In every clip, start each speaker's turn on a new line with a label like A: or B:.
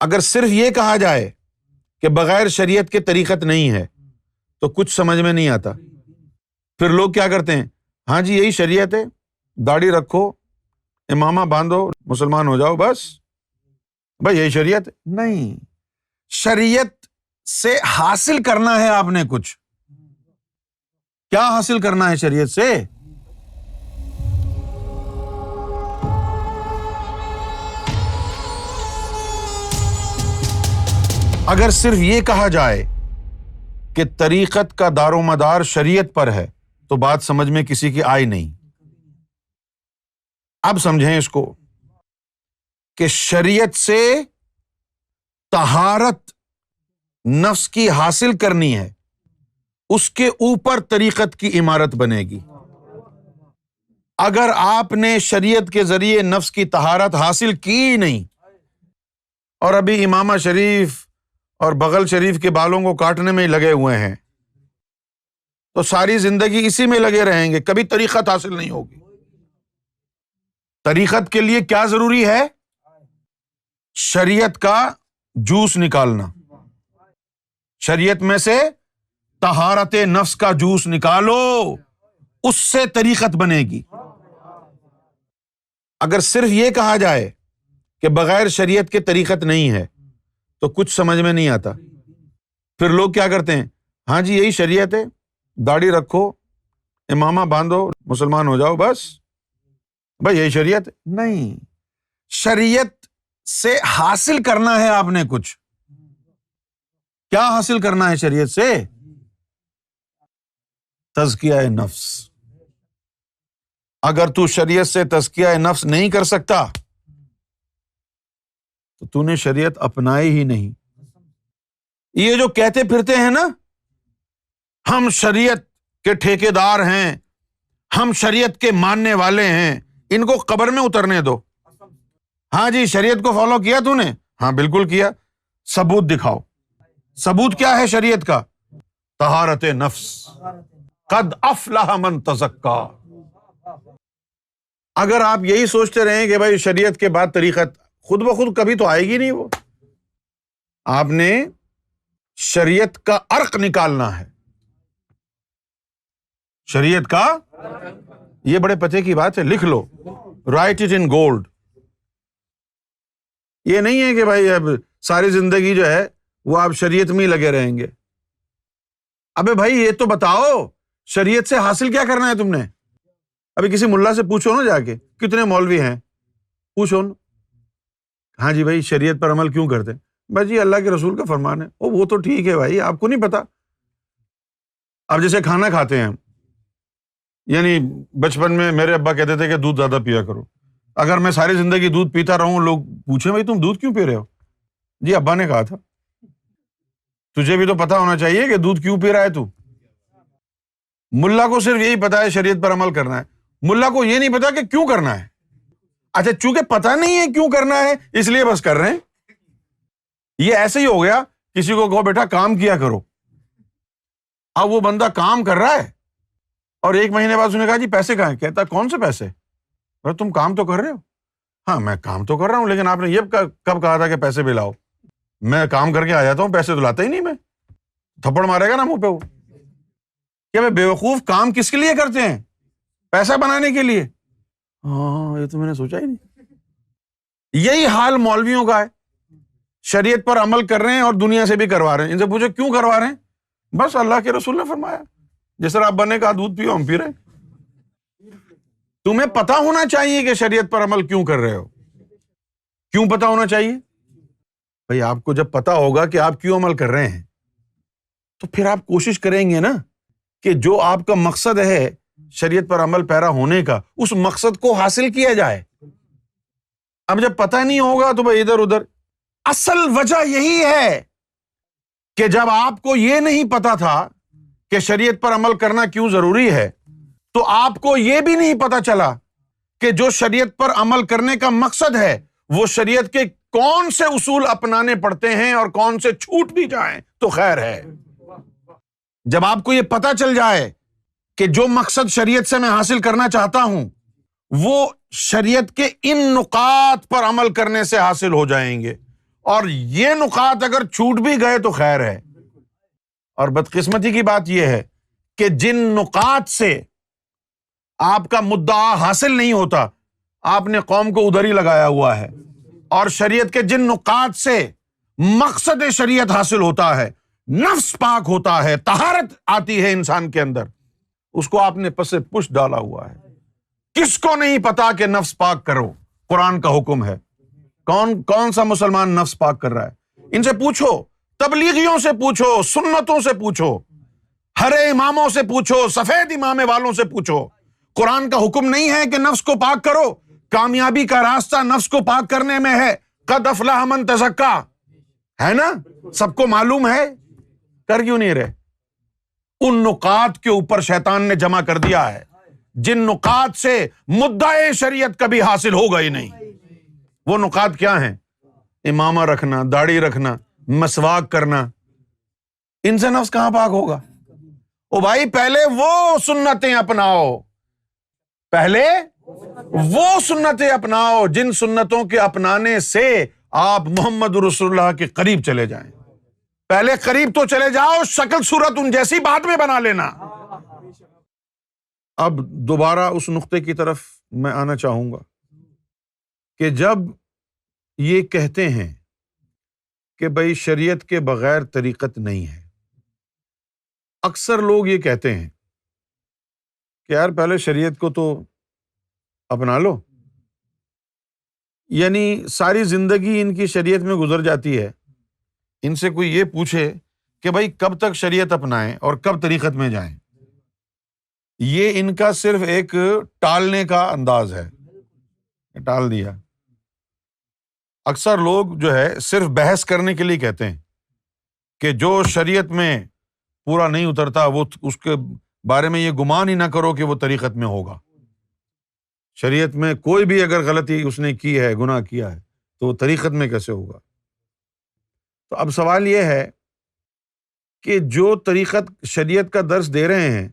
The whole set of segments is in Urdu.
A: اگر صرف یہ کہا جائے کہ بغیر شریعت کے طریقت نہیں ہے تو کچھ سمجھ میں نہیں آتا۔ پھر لوگ کیا کرتے ہیں، ہاں جی یہی شریعت ہے، داڑھی رکھو، امامہ باندھو، مسلمان ہو جاؤ، بس بھائی یہی شریعت ہے۔ نہیں، شریعت سے حاصل کرنا ہے آپ نے کچھ۔ کیا حاصل کرنا ہے شریعت سے؟ اگر صرف یہ کہا جائے کہ طریقت کا دار و مدار شریعت پر ہے تو بات سمجھ میں کسی کی آئی نہیں۔ اب سمجھیں اس کو کہ شریعت سے طہارت نفس کی حاصل کرنی ہے، اس کے اوپر طریقت کی عمارت بنے گی۔ اگر آپ نے شریعت کے ذریعے نفس کی طہارت حاصل کی نہیں اور ابھی امامہ شریف اور بغل شریف کے بالوں کو کاٹنے میں لگے ہوئے ہیں تو ساری زندگی اسی میں لگے رہیں گے، کبھی طریقت حاصل نہیں ہوگی۔ طریقت کے لیے کیا ضروری ہے؟ شریعت کا جوس نکالنا، شریعت میں سے طہارت نفس کا جوس نکالو، اس سے طریقت بنے گی۔ اگر صرف یہ کہا جائے کہ بغیر شریعت کے طریقت نہیں ہے تو کچھ سمجھ میں نہیں آتا۔ پھر لوگ کیا کرتے ہیں، ہاں جی یہی شریعت ہے، داڑھی رکھو، امامہ باندھو، مسلمان ہو جاؤ، بس بھائی یہی شریعت ہے۔ نہیں، شریعت سے حاصل کرنا ہے آپ نے کچھ۔ کیا حاصل کرنا ہے شریعت سے؟ تزکیہ نفس۔ اگر تو شریعت سے تزکیہ نفس نہیں کر سکتا تو تو نے شریعت اپنائی ہی نہیں۔ یہ جو کہتے پھرتے ہیں نا ہم شریعت کے ٹھیکیدار ہیں، ہم شریعت کے ماننے والے ہیں، ان کو قبر میں اترنے دو۔ ہاں جی شریعت کو فالو کیا تو نے؟ ہاں بالکل کیا۔ ثبوت دکھاؤ۔ ثبوت کیا ہے شریعت کا؟ طہارت نفس۔ قد افلح من تزکا۔ اگر آپ یہی سوچتے رہیں کہ بھائی شریعت کے بعد طریقت، خود بخود کبھی تو آئے گی نہیں وہ۔ آپ نے شریعت کا عرق نکالنا ہے، شریعت کا۔ یہ بڑے پتے کی بات ہے، لکھ لو، رائٹ اٹ ان گولڈ۔ یہ نہیں ہے کہ بھائی اب ساری زندگی جو ہے وہ آپ شریعت میں ہی لگے رہیں گے۔ ابے بھائی یہ تو بتاؤ شریعت سے حاصل کیا کرنا ہے تم نے؟ ابھی کسی ملا سے پوچھو نا جا کے، کتنے مولوی ہیں، پوچھو نا، ہاں جی بھائی شریعت پر عمل کیوں کرتے ہیں؟ بھائی جی اللہ کے رسول کا فرمان ہے۔ وہ تو ٹھیک ہے بھائی، آپ کو نہیں پتا۔ اب جیسے کھانا کھاتے ہیں، یعنی بچپن میں میرے ابا کہتے تھے کہ دودھ زیادہ پیا کرو۔ اگر میں ساری زندگی دودھ پیتا رہوں، لوگ پوچھیں بھائی تم دودھ کیوں پی رہے ہو؟ جی ابا نے کہا تھا۔ تجھے بھی تو پتا ہونا چاہیے کہ دودھ کیوں پی رہا ہے تو۔ ملا کو صرف یہی پتا ہے شریعت پر عمل کرنا ہے، ملا کو یہ نہیں پتا کہ کیوں کرنا ہے۔ اچھا چونکہ پتا نہیں ہے کیوں کرنا ہے اس لیے بس کر رہے ہیں۔ یہ ایسے ہی ہو گیا، کسی کو کہو بیٹا کام کیا کرو، اب وہ بندہ کام کر رہا ہے اور ایک مہینے بعد اس نے کہا جی پیسے کہاں ہیں؟ کہتا کون سے پیسے؟ تم کام تو کر رہے ہو۔ ہاں میں کام تو کر رہا ہوں، لیکن آپ نے یہ کب کہا تھا کہ پیسے بھی لاؤ؟ میں کام کر کے آ جاتا ہوں، پیسے تو لاتا ہی نہیں میں۔ تھپڑ مارے گا نا منہ پہ وہ کہ بے وقوف کام کس کے لیے کرتے ہیں؟ پیسہ بنانے کے لیے۔ ہاں یہ تو میں نے سوچا ہی نہیں۔ یہی حال مولویوں کا ہے، شریعت پر عمل کر رہے ہیں اور دنیا سے بھی کروا رہے ہیں۔ ان سے پوچھو کیوں کروا رہے ہیں؟ بس اللہ کے رسول نے فرمایا، جس طرح ابا نے کہا دودھ پیو، ہم پی رہے ہیں۔ تمہیں پتا ہونا چاہیے کہ شریعت پر عمل کیوں کر رہے ہو۔ کیوں پتا ہونا چاہیے؟ بھائی آپ کو جب پتا ہوگا کہ آپ کیوں عمل کر رہے ہیں تو پھر آپ کوشش کریں گے نا کہ جو آپ کا مقصد ہے شریعت پر عمل پیرا ہونے کا، اس مقصد کو حاصل کیا جائے۔ اب جب پتہ نہیں ہوگا تو بھائی ادھر ادھر۔ اصل وجہ یہی ہے کہ جب آپ کو یہ نہیں پتا تھا کہ شریعت پر عمل کرنا کیوں ضروری ہے تو آپ کو یہ بھی نہیں پتا چلا کہ جو شریعت پر عمل کرنے کا مقصد ہے وہ شریعت کے کون سے اصول اپنانے پڑتے ہیں اور کون سے چھوٹ بھی جائیں تو خیر ہے۔ جب آپ کو یہ پتا چل جائے کہ جو مقصد شریعت سے میں حاصل کرنا چاہتا ہوں وہ شریعت کے ان نقاط پر عمل کرنے سے حاصل ہو جائیں گے اور یہ نکات اگر چھوٹ بھی گئے تو خیر ہے۔ اور بدقسمتی کی بات یہ ہے کہ جن نکات سے آپ کا مدعا حاصل نہیں ہوتا، آپ نے قوم کو ادھر ہی لگایا ہوا ہے، اور شریعت کے جن نکات سے مقصد شریعت حاصل ہوتا ہے، نفس پاک ہوتا ہے، طہارت آتی ہے انسان کے اندر، اس کو آپ نے پس پش ڈالا ہوا ہے۔ کس کو نہیں پتا کہ نفس پاک کرو، قرآن کا حکم ہے۔ کون سا مسلمان نفس پاک کر رہا ہے؟ ان سے پوچھو، تبلیغیوں سے پوچھو، سنتوں سے پوچھو، ہرے اماموں سے پوچھو، سفید امامے والوں سے پوچھو۔ قرآن کا حکم نہیں ہے کہ نفس کو پاک کرو؟ کامیابی کا راستہ نفس کو پاک کرنے میں ہے۔ قد افلح من تزکا، ہے نا؟ سب کو معلوم ہے، کر کیوں نہیں رہے؟ ان نکات کے اوپر شیطان نے جمع کر دیا ہے جن نکات سے مدعے شریعت کبھی حاصل ہوگا ہی نہیں۔ وہ نکات کیا ہیں؟ امامہ رکھنا، داڑھی رکھنا، مسواک کرنا۔ ان سے نفس کہاں پاک ہوگا؟ او بھائی، پہلے وہ سنتیں اپناؤ، پہلے وہ سنتیں اپناؤ جن سنتوں کے اپنانے سے آپ محمد رسول اللہ کے قریب چلے جائیں۔ پہلے قریب تو چلے جاؤ، شکل صورت ان جیسی بعد میں بنا لینا۔ اب دوبارہ اس نقطے کی طرف میں آنا چاہوں گا کہ جب یہ کہتے ہیں کہ بھائی شریعت کے بغیر طریقت نہیں ہے، اکثر لوگ یہ کہتے ہیں کہ یار پہلے شریعت کو تو اپنا لو، یعنی ساری زندگی ان کی شریعت میں گزر جاتی ہے۔ ان سے کوئی یہ پوچھے کہ بھائی کب تک شریعت اپنائیں اور کب طریقت میں جائیں، یہ ان کا صرف ایک ٹالنے کا انداز ہے، ٹال دیا۔ اکثر لوگ جو ہے صرف بحث کرنے کے لیے کہتے ہیں کہ جو شریعت میں پورا نہیں اترتا وہ اس کے بارے میں یہ گمان ہی نہ کرو کہ وہ طریقت میں ہوگا۔ شریعت میں کوئی بھی اگر غلطی اس نے کی ہے، گناہ کیا ہے، تو وہ طریقت میں کیسے ہوگا؟ تو اب سوال یہ ہے کہ جو طریقت شریعت کا درس دے رہے ہیں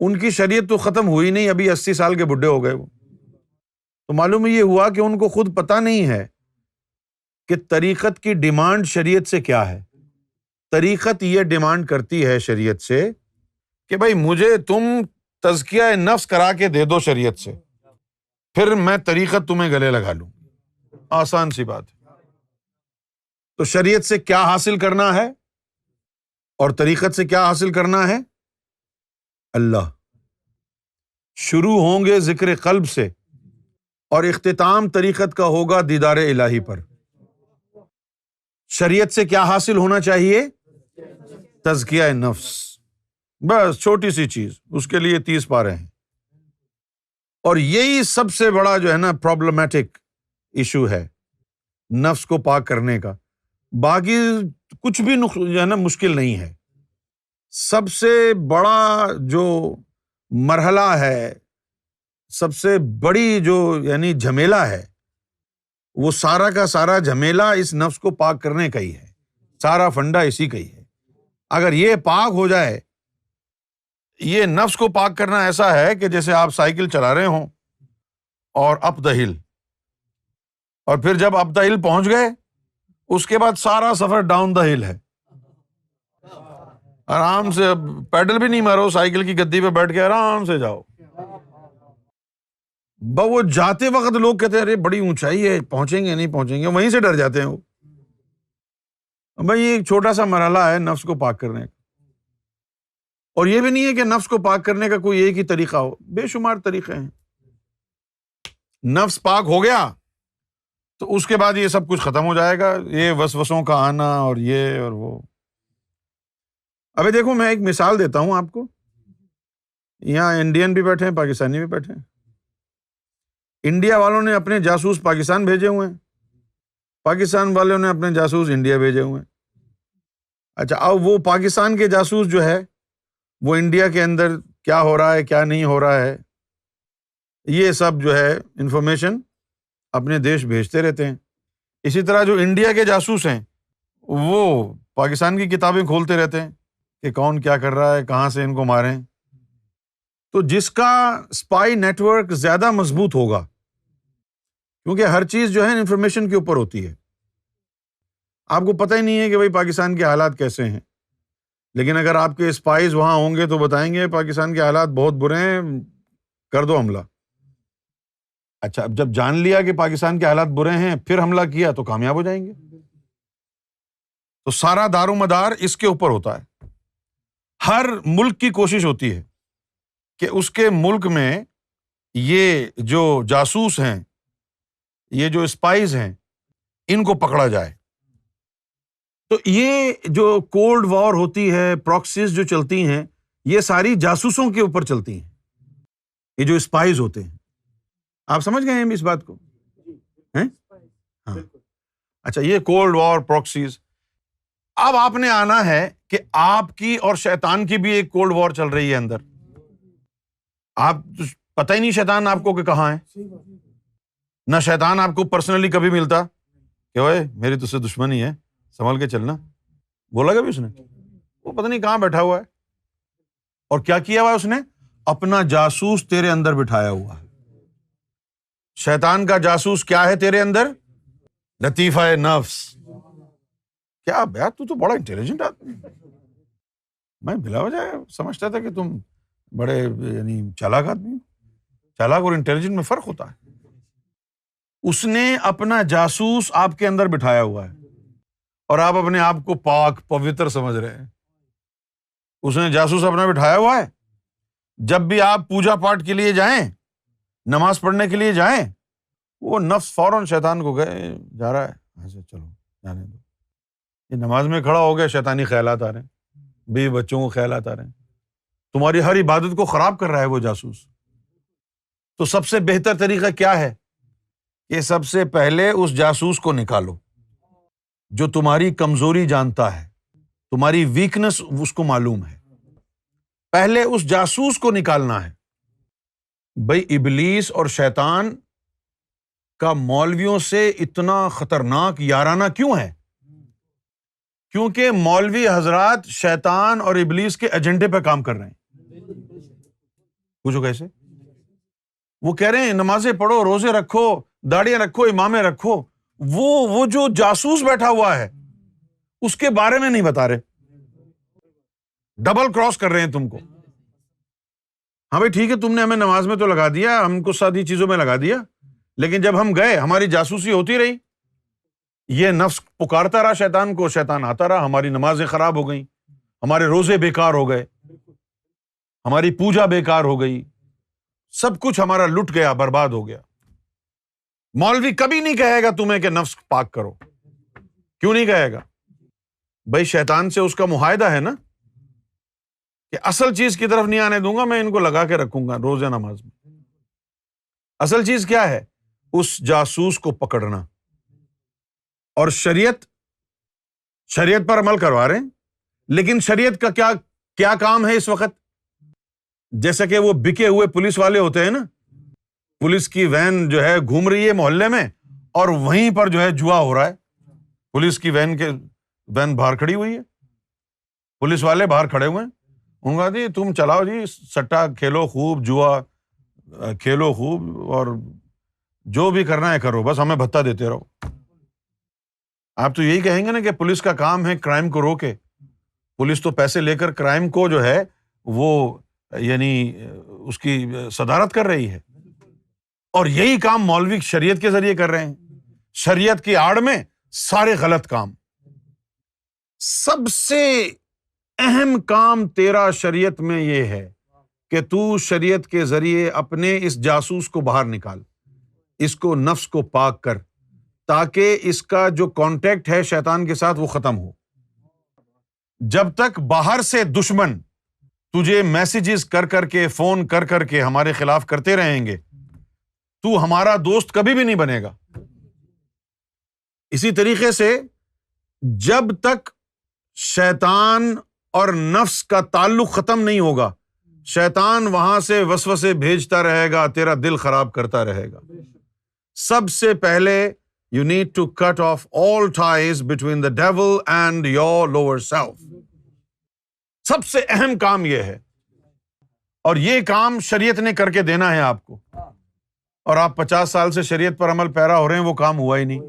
A: ان کی شریعت تو ختم ہوئی نہیں، ابھی 80 سال کے بڈھے ہو گئے وہ۔ تو معلوم یہ ہوا کہ ان کو خود پتہ نہیں ہے کہ طریقت کی ڈیمانڈ شریعت سے کیا ہے۔ طریقت یہ ڈیمانڈ کرتی ہے شریعت سے کہ بھائی مجھے تم تزکیہ نفس کرا کے دے دو شریعت سے، پھر میں طریقت تمہیں گلے لگا لوں۔ آسان سی بات ہے۔ تو شریعت سے کیا حاصل کرنا ہے اور طریقت سے کیا حاصل کرنا ہے؟ اللہ۔ شروع ہوں گے ذکر قلب سے اور اختتام طریقت کا ہوگا دیدار الہی پر۔ شریعت سے کیا حاصل ہونا چاہیے؟ تزکیہ نفس، بس چھوٹی سی چیز، اس کے لیے 30 پارے ہیں۔ اور یہی سب سے بڑا جو ہے نا پرابلمٹک ایشو ہے نفس کو پاک کرنے کا۔ باقی کچھ بھی جو ہے نا مشکل نہیں ہے۔ سب سے بڑا جو مرحلہ ہے، سب سے بڑی جو یعنی جھمیلا ہے، وہ سارا کا سارا جھمیلا اس نفس کو پاک کرنے کا ہی ہے، سارا فنڈا اسی کا ہی ہے۔ اگر یہ پاک ہو جائے، یہ نفس کو پاک کرنا ایسا ہے کہ جیسے آپ سائیکل چلا رہے ہوں اور اپ دا ہل، اور پھر جب اپ دا ہل پہنچ گئے اس کے بعد سارا سفر ڈاؤن دا ہل ہے۔ آرام سے پیڈل بھی نہیں مارو، سائیکل کی گدی پہ بیٹھ کے آرام سے جاؤ۔ وہ جاتے وقت لوگ کہتے ہیں ارے بڑی اونچائی ہے، پہنچیں گے نہیں پہنچیں گے، وہیں سے ڈر جاتے ہیں وہ۔ بھائی یہ ایک چھوٹا سا مرحلہ ہے نفس کو پاک کرنے کا، اور یہ بھی نہیں ہے کہ نفس کو پاک کرنے کا کوئی ایک ہی طریقہ ہو، بے شمار طریقے ہیں۔ نفس پاک ہو گیا تو اس کے بعد یہ سب کچھ ختم ہو جائے گا، یہ وسوسوں کا آنا اور یہ اور وہ۔ ابھی دیکھو میں ایک مثال دیتا ہوں آپ کو، یہاں انڈین بھی بیٹھے ہیں، پاکستانی بھی بیٹھے ہیں۔ انڈیا والوں نے اپنے جاسوس پاکستان بھیجے ہوئے ہیں، پاکستان والوں نے اپنے جاسوس انڈیا بھیجے ہوئے ہیں۔ اچھا، اب وہ پاکستان کے جاسوس جو ہے وہ انڈیا کے اندر کیا ہو رہا ہے کیا نہیں ہو رہا ہے یہ سب جو ہے انفارمیشن اپنے دیش بھیجتے رہتے ہیں۔ اسی طرح جو انڈیا کے جاسوس ہیں وہ پاکستان کی کتابیں کھولتے رہتے ہیں کہ کون کیا کر رہا ہے، کہاں سے ان کو ماریں۔ تو جس کا اسپائی نیٹ ورک زیادہ مضبوط ہوگا، کیونکہ ہر چیز جو ہے انفارمیشن کے اوپر ہوتی ہے، آپ کو پتہ ہی نہیں ہے کہ بھائی پاکستان کے حالات کیسے ہیں، لیکن اگر آپ کے اسپائز وہاں ہوں گے تو بتائیں گے پاکستان کے حالات بہت برے ہیں، کر دو حملہ۔ اچھا، اب جب جان لیا کہ پاکستان کے حالات برے ہیں پھر حملہ کیا تو کامیاب ہو جائیں گے۔ تو سارا دار و مدار اس کے اوپر ہوتا ہے۔ ہر ملک کی کوشش ہوتی ہے کہ اس کے ملک میں یہ جو جاسوس ہیں، یہ جو اسپائز ہیں، ان کو پکڑا جائے۔ تو یہ جو کولڈ وار ہوتی ہے، پراکسیز جو چلتی ہیں، یہ ساری جاسوسوں کے اوپر چلتی ہیں، یہ جو اسپائز ہوتے ہیں۔ آپ سمجھ گئے ہیں اس بات کو؟ ہیں؟ ہاں۔ اچھا، یہ کولڈ وار پراکسیز، اب آپ نے آنا ہے کہ آپ کی اور شیطان کی بھی ایک کولڈ وار چل رہی ہے اندر۔ آپ پتہ ہی نہیں شیطان آپ کو کہ کہاں ہے، نہ شیطان آپ کو پرسنلی کبھی ملتا کہ اوئے میری تجھ سے دشمنی ہے، سنبھل کے چلنا، بولا کبھی اس نے؟ وہ پتہ نہیں کہاں بیٹھا ہوا ہے، اور کیا کیا ہوا ہے اس نے؟ اپنا جاسوس تیرے اندر بٹھایا ہوا ہے۔ شیطان کا جاسوس کیا ہے تیرے اندر؟ لطیفہ نفس۔ کیا بیات، تو بڑا انٹیلیجنٹ آدمی ہے، میں بلا وجہ سمجھتا تھا کہ تم بڑے یعنی چالاک آدمی ہو۔ چالاک اور انٹیلیجنٹ میں فرق ہوتا ہے۔ اس نے اپنا جاسوس آپ کے اندر بٹھایا ہوا ہے، اور آپ اپنے آپ کو پاک پوتر سمجھ رہے ہیں۔ اس نے جاسوس اپنا بٹھایا ہوا ہے، جب بھی آپ پوجا پاٹ کے لیے جائیں، نماز پڑھنے کے لیے جائیں، وہ نفس فوراً شیطان کو گئے جا رہا ہے، ہاں سے چلو جانے دو، یہ نماز میں کھڑا ہو گیا، شیطانی خیالات آ رہے ہیں، بیوی بچوں کو خیالات آ رہے ہیں، تمہاری ہر عبادت کو خراب کر رہا ہے وہ جاسوس۔ تو سب سے بہتر طریقہ کیا ہے کہ سب سے پہلے اس جاسوس کو نکالو جو تمہاری کمزوری جانتا ہے، تمہاری ویکنس اس کو معلوم ہے۔ پہلے اس جاسوس کو نکالنا ہے۔ بھئی ابلیس اور شیطان کا مولویوں سے اتنا خطرناک یارانہ کیوں ہے؟ کیونکہ مولوی حضرات شیطان اور ابلیس کے ایجنڈے پہ کام کر رہے ہیں۔ پوچھو کیسے؟ وہ کہہ رہے ہیں نمازیں پڑھو، روزے رکھو، داڑیاں رکھو، امامیں رکھو، وہ جو جاسوس بیٹھا ہوا ہے اس کے بارے میں نہیں بتا رہے، ڈبل کراس کر رہے ہیں تم کو۔ ہاں بھائی ٹھیک ہے، تم نے ہمیں نماز میں تو لگا دیا، ہم کو ساری چیزوں میں لگا دیا، لیکن جب ہم گئے ہماری جاسوسی ہوتی رہی، یہ نفس پکارتا رہا شیطان کو، شیطان آتا رہا، ہماری نمازیں خراب ہو گئیں، ہمارے روزے بیکار ہو گئے، ہماری پوجا بیکار ہو گئی، سب کچھ ہمارا لٹ گیا، برباد ہو گیا۔ مولوی کبھی نہیں کہے گا تمہیں کہ نفس پاک کرو، کیوں نہیں کہے گا؟ بھائی شیطان سے اس کا معاہدہ ہے نا کہ اصل چیز کی طرف نہیں آنے دوں گا، میں ان کو لگا کے رکھوں گا روزہ نماز میں۔ اصل چیز کیا ہے؟ اس جاسوس کو پکڑنا، اور شریعت پر عمل کروا رہے ہیں، لیکن شریعت کا کیا کام ہے اس وقت؟ جیسا کہ وہ بکے ہوئے پولیس والے ہوتے ہیں نا، پولیس کی وین جو ہے گھوم رہی ہے محلے میں، اور وہیں پر جو ہے جوا ہو رہا ہے، پولیس کی وین باہر کھڑی ہوئی ہے، پولیس والے باہر کھڑے ہوئے ہیں، ان کا جی تم چلاؤ جی، سٹا کھیلو خوب، جوا کھیلو خوب، اور جو بھی کرنا ہے کرو، بس ہمیں بھتہ دیتے رہو۔ آپ تو یہی کہیں گے نا کہ پولیس کا کام ہے کرائم کو روکے، پولیس تو پیسے لے کر کرائم کو جو ہے وہ یعنی اس کی صدارت کر رہی ہے، اور یہی کام مولوی شریعت کے ذریعے کر رہے ہیں، شریعت کی آڑ میں سارے غلط کام۔ سب سے اہم کام تیرا شریعت میں یہ ہے کہ تو شریعت کے ذریعے اپنے اس جاسوس کو باہر نکال، اس کو نفس کو پاک کر، تاکہ اس کا جو کانٹیکٹ ہے شیطان کے ساتھ وہ ختم ہو۔ جب تک باہر سے دشمن تجھے میسیجز کر کے، فون کر کے ہمارے خلاف کرتے رہیں گے، تو ہمارا دوست کبھی بھی نہیں بنے گا۔ اسی طریقے سے جب تک شیطان اور نفس کا تعلق ختم نہیں ہوگا، شیطان وہاں سے وسوسے بھیجتا رہے گا، تیرا دل خراب کرتا رہے گا۔ سب سے پہلے you need to cut off all ties between the devil and your lower self۔ سب سے اہم کام یہ ہے، اور یہ کام شریعت نے کر کے دینا ہے آپ کو، اور آپ 50 سال سے شریعت پر عمل پیرا ہو رہے ہیں، وہ کام ہوا ہی نہیں۔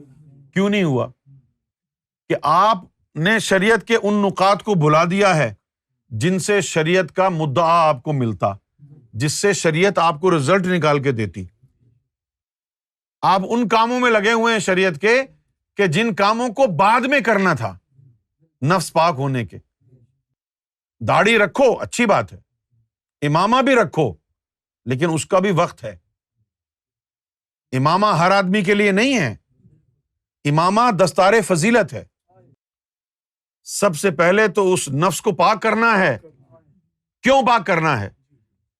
A: کیوں نہیں ہوا؟ کہ آپ نے شریعت کے ان نکات کو بھلا دیا ہے جن سے شریعت کا مدعا آپ کو ملتا، جس سے شریعت آپ کو رزلٹ نکال کے دیتی۔ آپ ان کاموں میں لگے ہوئے ہیں شریعت کے کہ جن کاموں کو بعد میں کرنا تھا نفس پاک ہونے کے۔ داڑھی رکھو، اچھی بات ہے، امامہ بھی رکھو، لیکن اس کا بھی وقت ہے۔ امامہ ہر آدمی کے لیے نہیں ہے، امامہ دستار فضیلت ہے۔ سب سے پہلے تو اس نفس کو پاک کرنا ہے۔ کیوں پاک کرنا ہے؟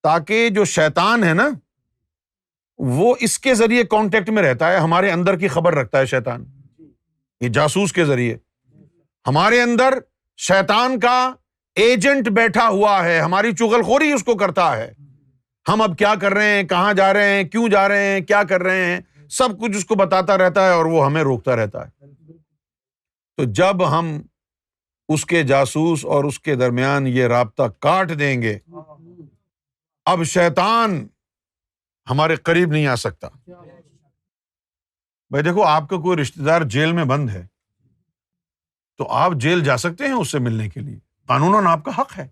A: تاکہ جو شیطان ہے نا، وہ اس کے ذریعے کانٹیکٹ میں رہتا ہے، ہمارے اندر کی خبر رکھتا ہے شیطان، یہ جاسوس کے ذریعے ہمارے اندر شیطان کا ایجنٹ بیٹھا ہوا ہے، ہماری چغل خوری اس کو کرتا ہے۔ ہم اب کیا کر رہے ہیں، کہاں جا رہے ہیں، کیوں جا رہے ہیں، کیا کر رہے ہیں، سب کچھ اس کو بتاتا رہتا ہے اور وہ ہمیں روکتا رہتا ہے۔ تو جب ہم اس کے جاسوس اور اس کے درمیان یہ رابطہ کاٹ دیں گے، اب شیطان ہمارے قریب نہیں آ سکتا۔ بھائی دیکھو، آپ کا کوئی رشتہ دار جیل میں بند ہے تو آپ جیل جا سکتے ہیں اس سے ملنے کے لیے، قانوناً آپ کا حق ہے۔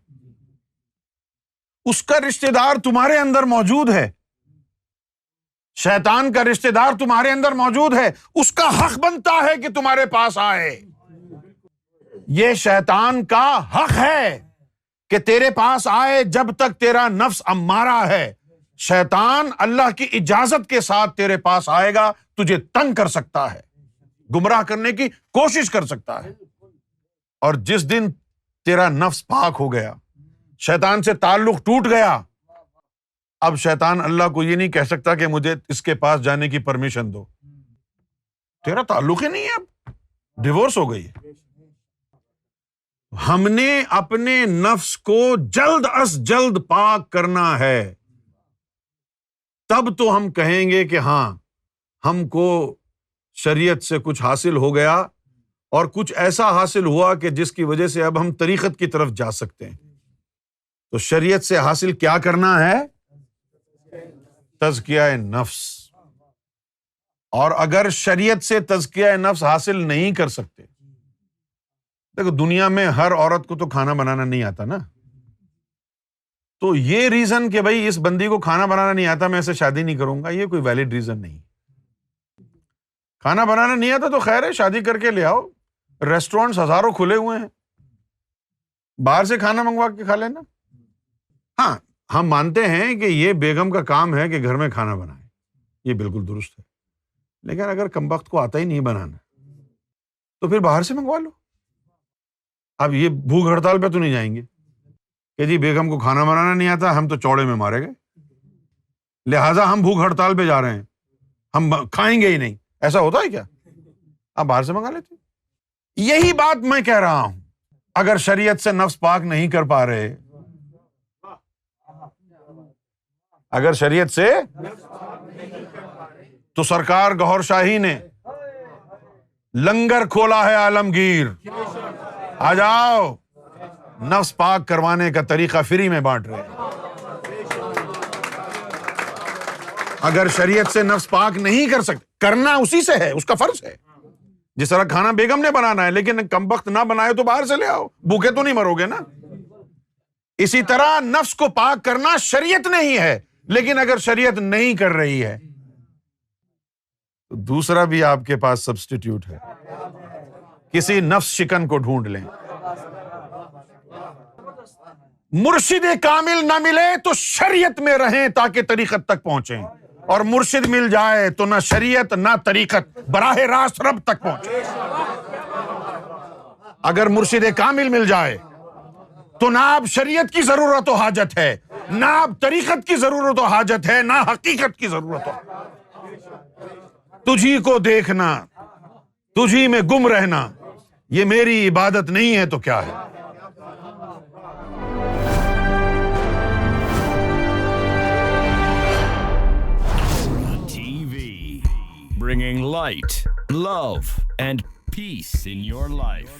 A: اس کا رشتہ دار تمہارے اندر موجود ہے، شیطان کا رشتہ دار تمہارے اندر موجود ہے، اس کا حق بنتا ہے کہ تمہارے پاس آئے۔ یہ شیطان کا حق ہے کہ تیرے پاس آئے جب تک تیرا نفس امارہ ہے۔ شیطان اللہ کی اجازت کے ساتھ تیرے پاس آئے گا، تجھے تنگ کر سکتا ہے، گمراہ کرنے کی کوشش کر سکتا ہے۔ اور جس دن تیرا نفس پاک ہو گیا، شیطان سے تعلق ٹوٹ گیا، اب شیطان اللہ کو یہ نہیں کہہ سکتا کہ مجھے اس کے پاس جانے کی پرمیشن دو، تیرا تعلق ہی نہیں ہے، اب ڈیورس ہو گئی ہے۔ ہم نے اپنے نفس کو جلد از جلد پاک کرنا ہے، تب تو ہم کہیں گے کہ ہاں ہم کو شریعت سے کچھ حاصل ہو گیا اور کچھ ایسا حاصل ہوا کہ جس کی وجہ سے اب ہم طریقت کی طرف جا سکتے ہیں۔ تو شریعت سے حاصل کیا کرنا ہے؟ تزکیہ نفس۔ اور اگر شریعت سے تزکیہ نفس حاصل نہیں کر سکتے، دیکھو دنیا میں ہر عورت کو تو کھانا بنانا نہیں آتا نا، تو یہ ریزن کہ بھائی اس بندی کو کھانا بنانا نہیں آتا میں اسے شادی نہیں کروں گا، یہ کوئی ویلڈ ریزن نہیں۔ کھانا بنانا نہیں آتا تو خیر ہے، شادی کر کے لے آؤ، ریسٹورینٹس ہزاروں کھلے ہوئے ہیں، باہر سے کھانا منگوا کے کھا لینا۔ ہاں ہم مانتے ہیں کہ یہ بیگم کا کام ہے کہ گھر میں کھانا بنائے، یہ بالکل درست ہے، لیکن اگر کمبخت کو آتا ہی نہیں بنانا تو پھر باہر سے منگوا لو۔ اب یہ بھوک ہڑتال پہ تو نہیں جائیں گے کہ جی بیگم کو کھانا بنانا نہیں آتا، ہم تو چوڑے میں مارے گئے، لہٰذا ہم بھوک ہڑتال پہ جا رہے ہیں، ہم کھائیں گے ہی نہیں۔ ایسا ہوتا ہے کیا؟ آپ باہر سے منگا لیتے۔ یہی بات میں کہہ رہا ہوں، اگر شریعت سے نفس پاک نہیں کر پا رہے، اگر شریعت سے، تو سرکار گوھر شاہی نے لنگر کھولا ہے عالمگیر، آ جاؤ، نفس پاک کروانے کا طریقہ فری میں بانٹ رہے ہیں۔ اگر شریعت سے نفس پاک نہیں کر سکتے، کرنا اسی سے ہے، اس کا فرض ہے۔ جس طرح کھانا بیگم نے بنانا ہے، لیکن کمبخت نہ بنائے تو باہر سے لے آؤ، بھوکے تو نہیں مرو گے نا۔ اسی طرح نفس کو پاک کرنا شریعت نہیں ہے، لیکن اگر شریعت نہیں کر رہی ہے تو دوسرا بھی آپ کے پاس سبسٹیٹیوٹ ہے، کسی نفس شکن کو ڈھونڈ لیں۔ مرشد کامل نہ ملے تو شریعت میں رہیں تاکہ طریقت تک پہنچیں، اور مرشد مل جائے تو نہ شریعت نہ طریقت، براہ راست رب تک پہنچے۔ اگر مرشد کامل مل جائے تو نہ اب شریعت کی ضرورت و حاجت ہے، نہ اب طریقت کی ضرورت و حاجت ہے، نہ حقیقت کی ضرورت ہو۔ تجھی کو دیکھنا، تجھی میں گم رہنا، یہ میری عبادت نہیں ہے تو کیا ہے؟
B: Bringing light, love, and peace in your life.